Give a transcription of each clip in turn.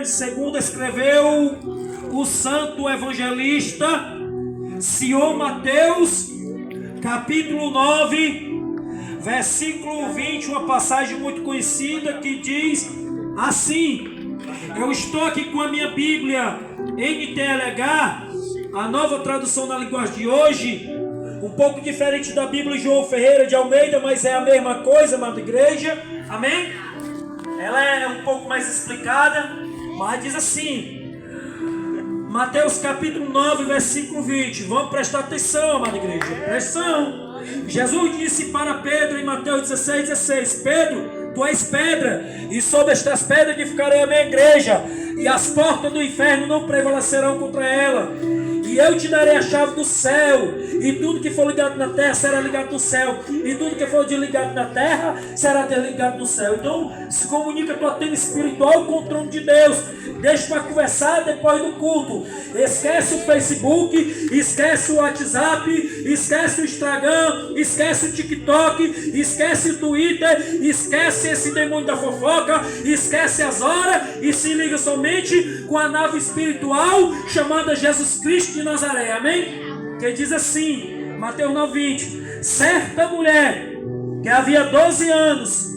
segundo escreveu o santo evangelista Senhor Mateus, capítulo 9, versículo 20, uma passagem muito conhecida que diz assim. Eu estou aqui com a minha Bíblia NTLH, a nova tradução na linguagem de hoje, um pouco diferente da Bíblia João Ferreira de Almeida, mas é a mesma coisa, amada igreja, amém? Ela é um pouco mais explicada, mas diz assim, Mateus capítulo 9, versículo 20, vamos prestar atenção, amada igreja, pressão. Jesus disse para Pedro em Mateus 16, Pedro, tu és pedra, e sobre estas pedras edificarei a minha igreja, e as portas do inferno não prevalecerão contra ela. E eu te darei a chave do céu, e tudo que for ligado na terra será ligado no céu, e tudo que for desligado na terra será desligado no céu. Então se comunica a tua tenda espiritual com o trono de Deus. Deixa para conversar depois do culto. Esquece o Facebook, esquece o WhatsApp, esquece o Instagram, esquece o TikTok, esquece o Twitter, esquece esse demônio da fofoca, esquece as horas e se liga somente com a nave espiritual chamada Jesus Cristo de Nazaré, amém? Que diz assim, Mateus 9:20, certa mulher que havia 12 anos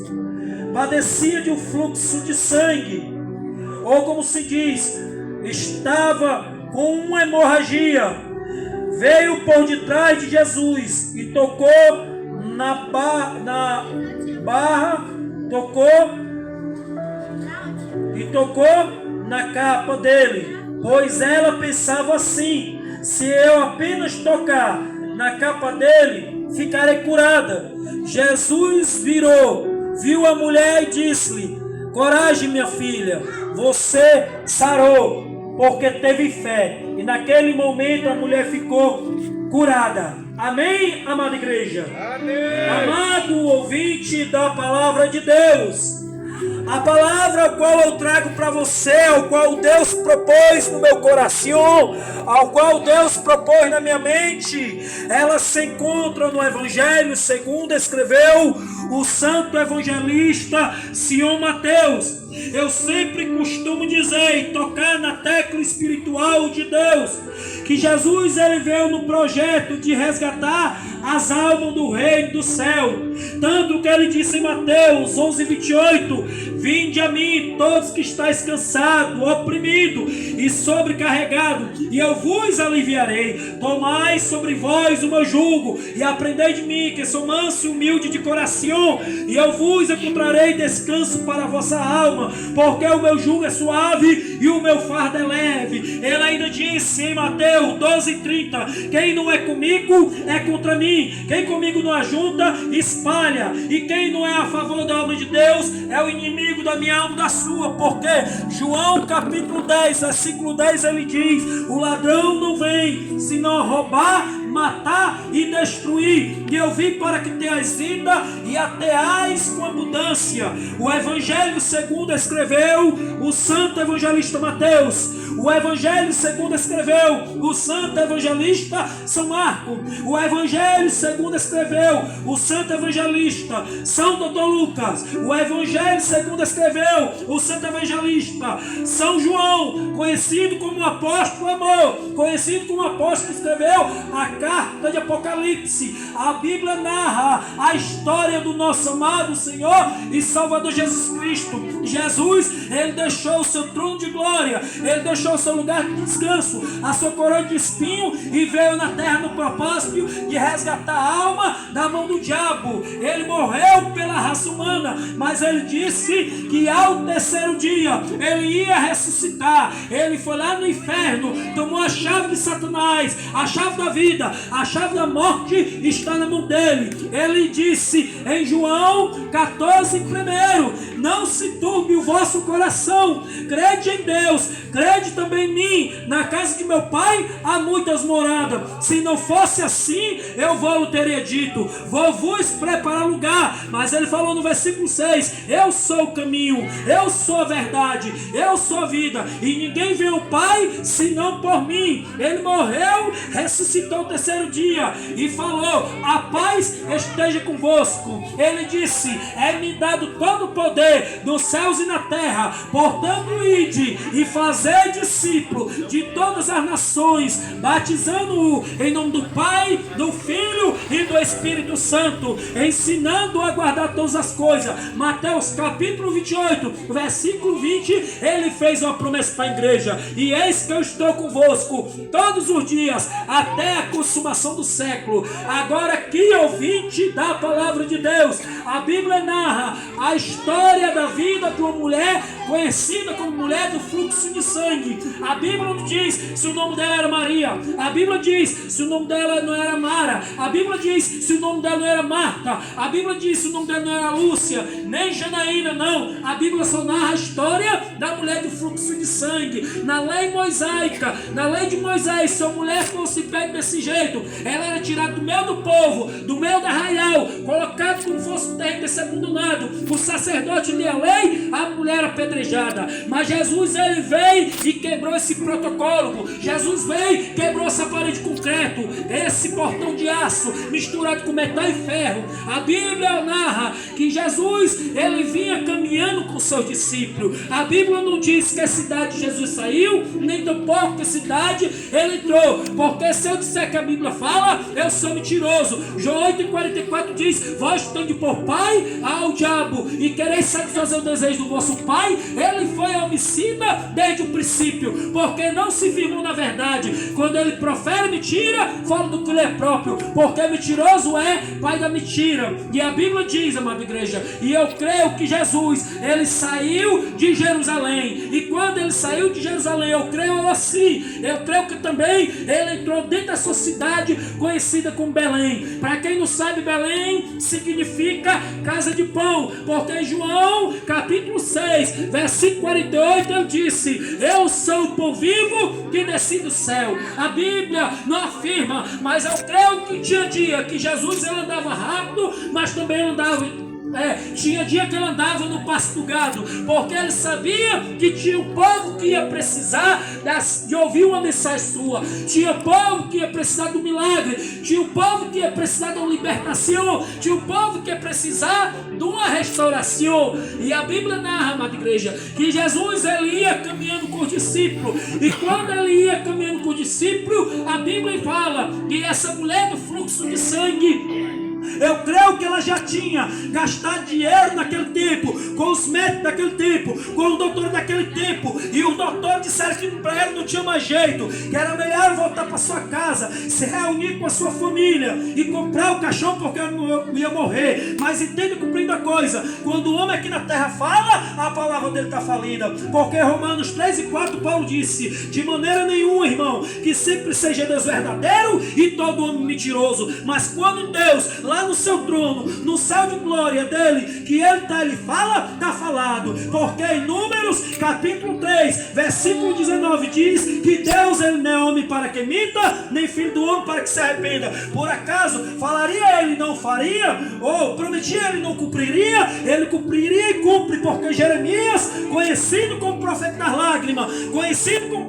padecia de um fluxo de sangue, ou como se diz, estava com uma hemorragia, veio por detrás de Jesus e tocou na capa dele, pois ela pensava assim, se eu apenas tocar na capa dele, ficarei curada. Jesus virou, viu a mulher e disse-lhe, coragem, minha filha, você sarou, porque teve fé. E naquele momento a mulher ficou curada. Amém, amada igreja? Amém. Amado ouvinte da palavra de Deus, a palavra a qual eu trago para você, ao qual Deus propôs no meu coração, ao qual Deus propôs na minha mente, ela se encontra no Evangelho segundo escreveu o santo evangelista Senhor Mateus. Eu sempre costumo dizer e tocar na tecla espiritual de Deus, que Jesus ele veio no projeto de resgatar as almas do reino do céu. Tanto que ele disse em Mateus 11:28, vinde a mim todos que estáis cansados, oprimidos e sobrecarregados, e eu vos aliviarei. Tomai sobre vós o meu jugo e aprendei de mim, que sou manso e humilde de coração, e eu vos encontrarei descanso para a vossa alma, porque o meu jugo é suave e o meu fardo é leve. Ele ainda disse em Mateus 12:30, quem não é comigo é contra mim, quem comigo não ajunta, espalha, e quem não é a favor da obra de Deus é o inimigo da minha alma, da sua. Porque João capítulo 10, versículo 10, ele diz, o ladrão não vem senão roubar, matar e destruir, e eu vim para que tenhas vida e a tenhais com abundância. O Evangelho segundo escreveu o santo evangelista Mateus, o Evangelho segundo escreveu o santo evangelista São Marcos, o Evangelho segundo escreveu o santo evangelista São Doutor Lucas, o Evangelho segundo escreveu o santo evangelista São João, conhecido como apóstolo amor, conhecido como apóstolo, escreveu a carta de Apocalipse. A Bíblia narra a história do nosso amado Senhor e Salvador Jesus Cristo. Jesus, ele deixou o seu trono de glória, ele deixou o seu lugar de descanso, a sua coroa de espinho, e veio na terra no propósito de resgatar a alma da mão do diabo. Ele morreu pela raça humana, mas ele disse que ao terceiro dia ele ia ressuscitar. Ele foi lá no inferno, tomou a chave de Satanás, a chave da vida, a chave da morte está na mão dele. Ele disse em João 14:1, não se turbe o vosso coração, crede em Deus, crede também em mim. Na casa de meu pai há muitas moradas, se não fosse assim eu vou teria dito, vou vos preparar lugar. Mas ele falou no versículo 6, eu sou o caminho, eu sou a verdade, eu sou a vida, e ninguém vê o Pai senão por mim. Ele morreu, ressuscitou o terceiro dia e falou, a paz esteja convosco. Ele disse, é-me dado todo o poder poder nos céus e na terra. Portanto, ide e fazer discípulo de todas as nações, batizando-o em nome do Pai, do Filho e do Espírito Santo, ensinando a guardar todas as coisas. Mateus capítulo 28, versículo 20, ele fez uma promessa para a igreja: e eis que eu estou convosco todos os dias, até a consumação do século. Agora aqui, ouvinte da palavra de Deus, a Bíblia narra a história da vida de uma mulher conhecida como mulher do fluxo de sangue. A Bíblia não diz se o nome dela era Maria, a Bíblia diz se o nome dela não era Mara, a Bíblia diz se o nome dela não era Marta, a Bíblia diz se o nome dela não era Lúcia, nem Janaína, não. A Bíblia só narra a história da mulher do fluxo de sangue. Na lei mosaica, na lei de Moisés, se a mulher fosse feita desse jeito, ela era tirada do meio do povo, do meio da arraial, colocada como fosse um terreno desse abandonado. O sacerdote lia a lei, a mulher era apedrejada. Mas Jesus, ele veio e quebrou esse protocolo. Jesus veio e quebrou essa parede de concreto, esse portão de aço misturado com metal e ferro. A Bíblia narra que Jesus, ele vinha caminhando com seus discípulos. A Bíblia não diz que a cidade de Jesus saiu, nem tampouco que a cidade ele entrou, porque se eu disser que a Bíblia fala, eu sou mentiroso. João 8,44 diz: vós tendes por pai ao diabo, e quereis satisfazer o desejo do vosso pai. Ele foi homicida desde o princípio, porque não se firmou na verdade. Quando ele profere mentira, fala do que ele é próprio, porque mentiroso é pai da mentira. E a Bíblia diz, amada igreja, e eu creio que Jesus, ele saiu de Jerusalém, e quando ele saiu de Jerusalém, eu creio assim, eu creio que também ele entrou dentro da sua cidade conhecida como Belém. Para quem não sabe, Belém significa casa de pão, porque em João capítulo 6, versículo 48, ele disse: eu sou o pão vivo que desci do céu. A Bíblia não afirma, mas eu creio que tinha dia que Jesus ele andava rápido, mas também andava. Tinha dia que ele andava no pasto do gado, porque ele sabia que tinha um povo que ia precisar de ouvir uma mensagem sua, tinha povo que ia precisar do milagre, tinha um povo que ia precisar de uma libertação, tinha um povo que ia precisar de uma restauração. E a Bíblia narra, amada igreja, que Jesus ele ia caminhando com os discípulos, e quando ele ia caminhando com os discípulos, a Bíblia fala que essa mulher do fluxo de sangue, eu creio que ela já tinha gastado dinheiro naquele tempo, com os médicos daquele tempo, com o doutor daquele tempo, e os doutores disseram que para ela não tinha mais jeito, que era melhor voltar para sua casa, se reunir com a sua família e comprar o caixão, porque ela não ia morrer. Mas entenda, cumprindo a coisa, quando o homem aqui na terra fala, a palavra dele está falida, porque Romanos 3:4 Paulo disse: de maneira nenhuma, irmão, que sempre seja Deus verdadeiro e todo homem mentiroso. Mas quando Deus, lá no seu trono, no céu de glória dele, que ele fala, está falado. Porque em Números capítulo 3, versículo 19 diz que Deus ele não é homem para que minta, nem filho do homem para que se arrependa. Por acaso falaria ele não faria? Ou prometia ele não cumpriria? Ele cumpriria e cumpre, porque Jeremias, conhecido como profeta das lágrimas, conhecido como profeta